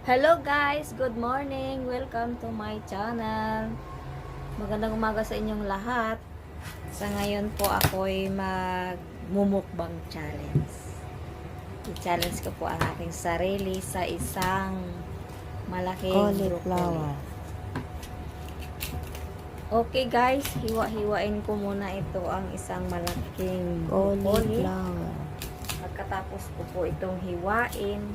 Hello guys! Good morning! Welcome to my channel. Magandang umaga sa inyong lahat. Sa ngayon po ako'y magmumukbang challenge. I-challenge ko po ang aking sarili sa isang malaking Cauliflower. Okay guys, hiwa-hiwain ko muna ito ang isang malaking broccoli. Cauliflower. Pagkatapos ko po itong hiwain,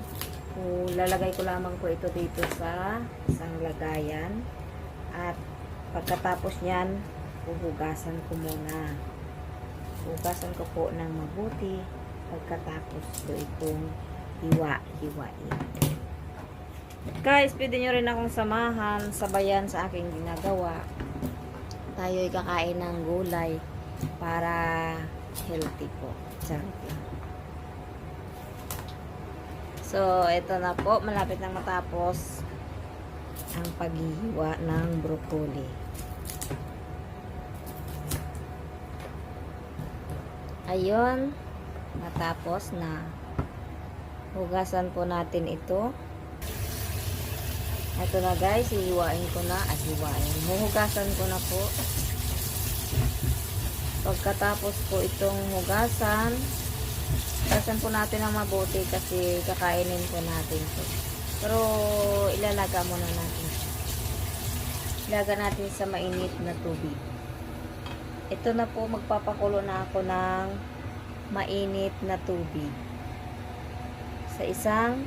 lalagay ko lamang po ito dito sa isang lagayan. At pagkatapos niyan, huhugasan ko muna. Hugasan ko po ng mabuti pagkatapos ko itong hiwa-hiwain. Guys, pwede nyo rin akong samahan, sabayan sa aking ginagawa. Tayo'y kakain ng gulay para healthy po. Charot lang. So, ito na po. Malapit na matapos ang paghihiwa ng broccoli. Ayun. Matapos na. Hugasan po natin ito. Ito na guys. Hihiwain ko na at hiwain. Huhugasan ko na po. Pagkatapos po itong hugasan, hugasan po natin ang mabuti kasi kakainin po natin ito. Pero ilalaga muna natin siya. Ilaga natin sa mainit na tubig. Ito na po, magpapakulo na ako ng mainit na tubig sa isang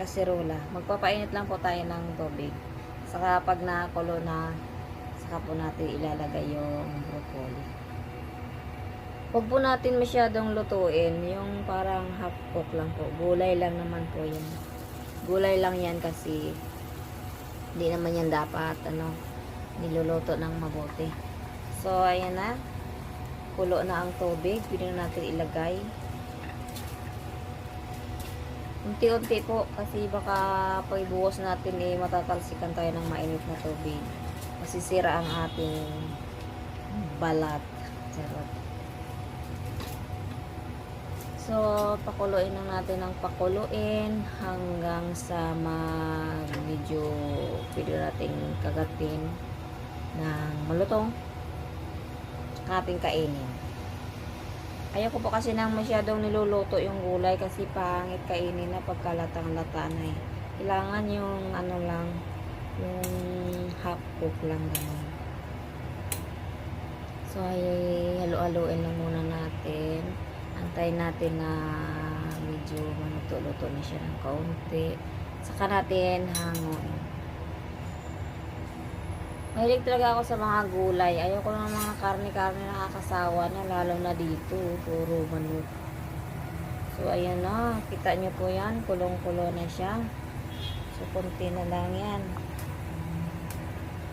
kaserola. Magpapainit lang po tayo ng tubig. Saka pag nakulo na, saka po natin ilalagay yung broccoli. Huwag po natin masyadong lutuin. Yung parang half cook lang po. Gulay lang naman po yan. Gulay lang yan kasi hindi naman yan dapat niluluto ng mabuti. So, ayan na. Kulo na ang tubig. Pwede na natin ilagay. Unti-unti po kasi baka pag ibuhos natin matatalsikan tayo ng mainit na tubig. Masisira ang ating balat. Charot. So, pakuluin lang natin ng pakuluin hanggang sa medyo pwede nating kagatin ng malutong ating kainin. Ayoko po kasi nang masyadong niluluto yung gulay kasi pangit kainin na pagkalatang-lata na eh. Kailangan yung lang, yung half cook lang ganun. So, ay halo-haloin lang muna natin. Antayin natin na medyo maluto-luto na siya ng kaunti. Saka natin hangon. Mahilig talaga ako sa mga gulay. Ayoko ng mga karne-karne nakakasawa na, lalo na dito. Puro manok. So, ayan na. Kita nyo po yan. Kulong-kulo na siya. So, konti na lang yan.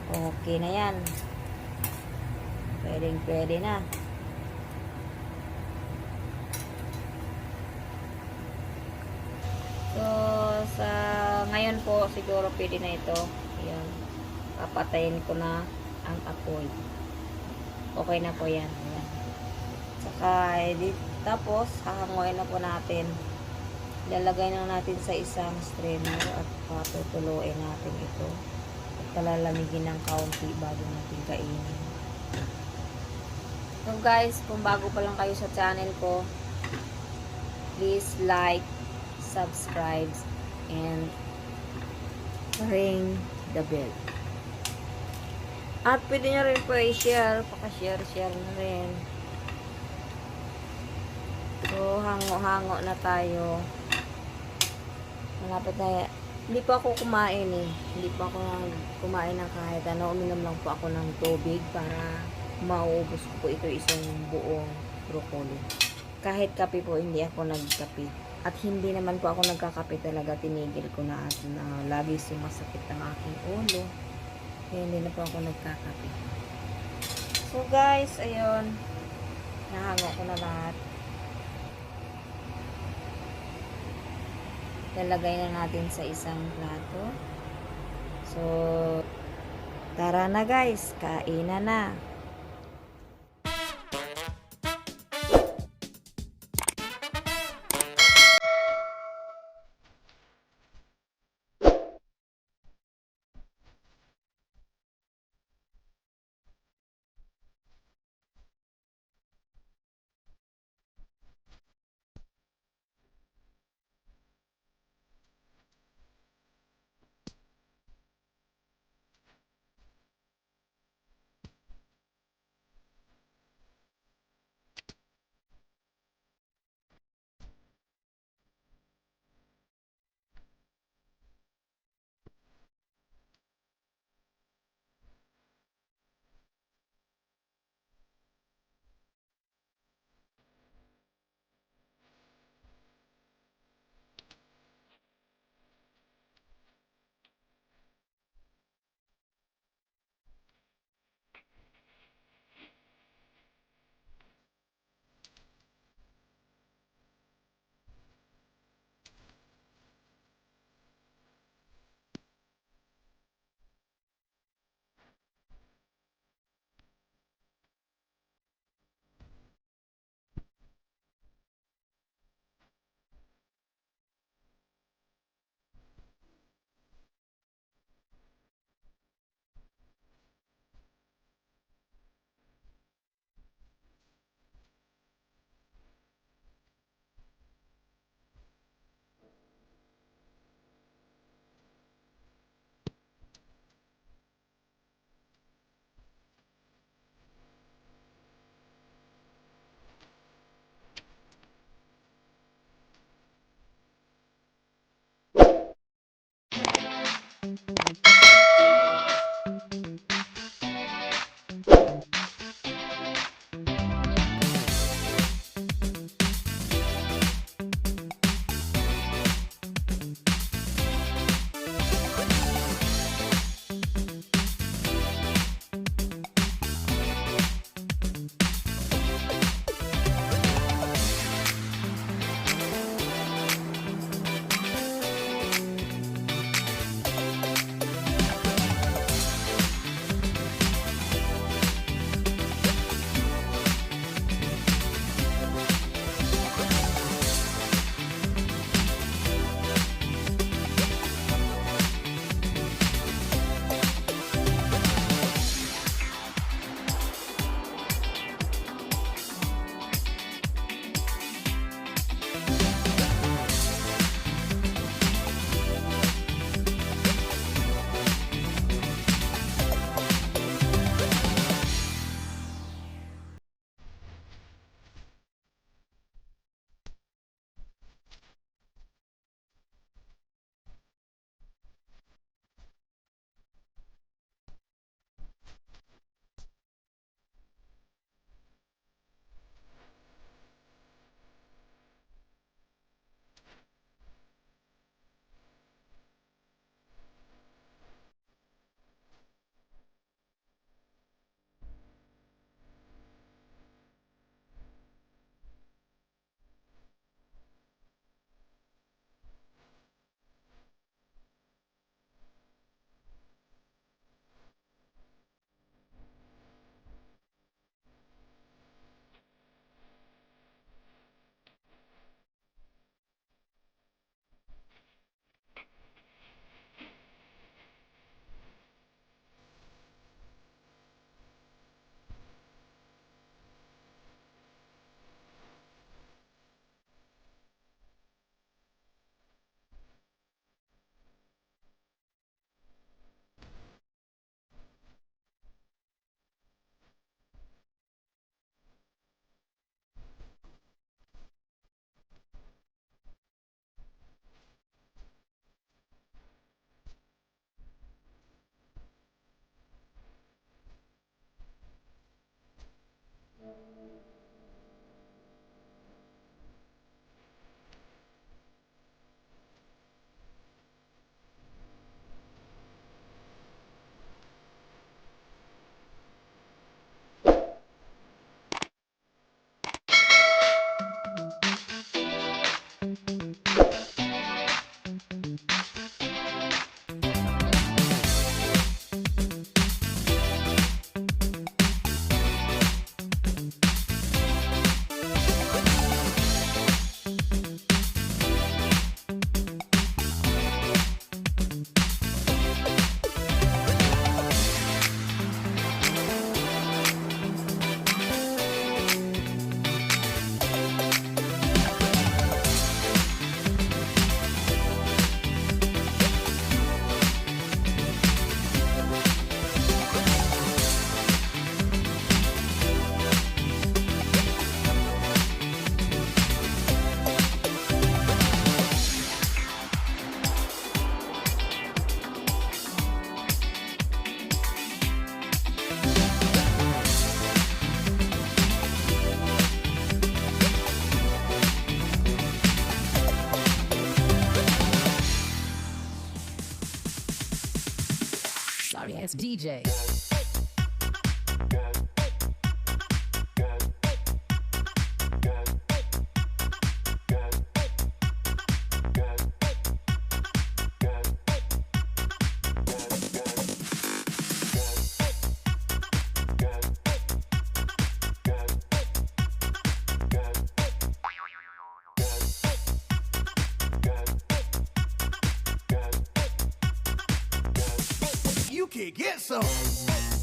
Okay na yan. Pwede na. So, sa ngayon po, siguro pwede na ito. Ayan. Papatayin ko na ang apoy. Okay na po yan. Ayan. Saka, tapos, hahanguin na po natin. Ilalagay na natin sa isang strainer at patutuluin natin ito. At palalamigin ng kaunti bago natin kainin. So guys, kung bago pa lang kayo sa channel ko, please like, subscribe, and ring the bell. At pwede nyo rin po i-share, paka-share na rin. So, hango-hango na tayo. Malapit na. Hindi pa ako kumain eh. Hindi pa ako kumain ng kahit ano. Uminom lang po ako ng tubig para mauubos ko po ito isang buong broccoli. Kahit kape po, hindi ako nagkape. At hindi naman po ako nagkakape talaga. Tinigil ko na at lagi sumasakit ang aking ulo. Kaya hindi na po ako nagkakape. So guys, ayun. Nahango ko na lahat. Lalagay na natin sa isang plato. So, tara na guys. Kainan na. sorry ass DJ. You can get some.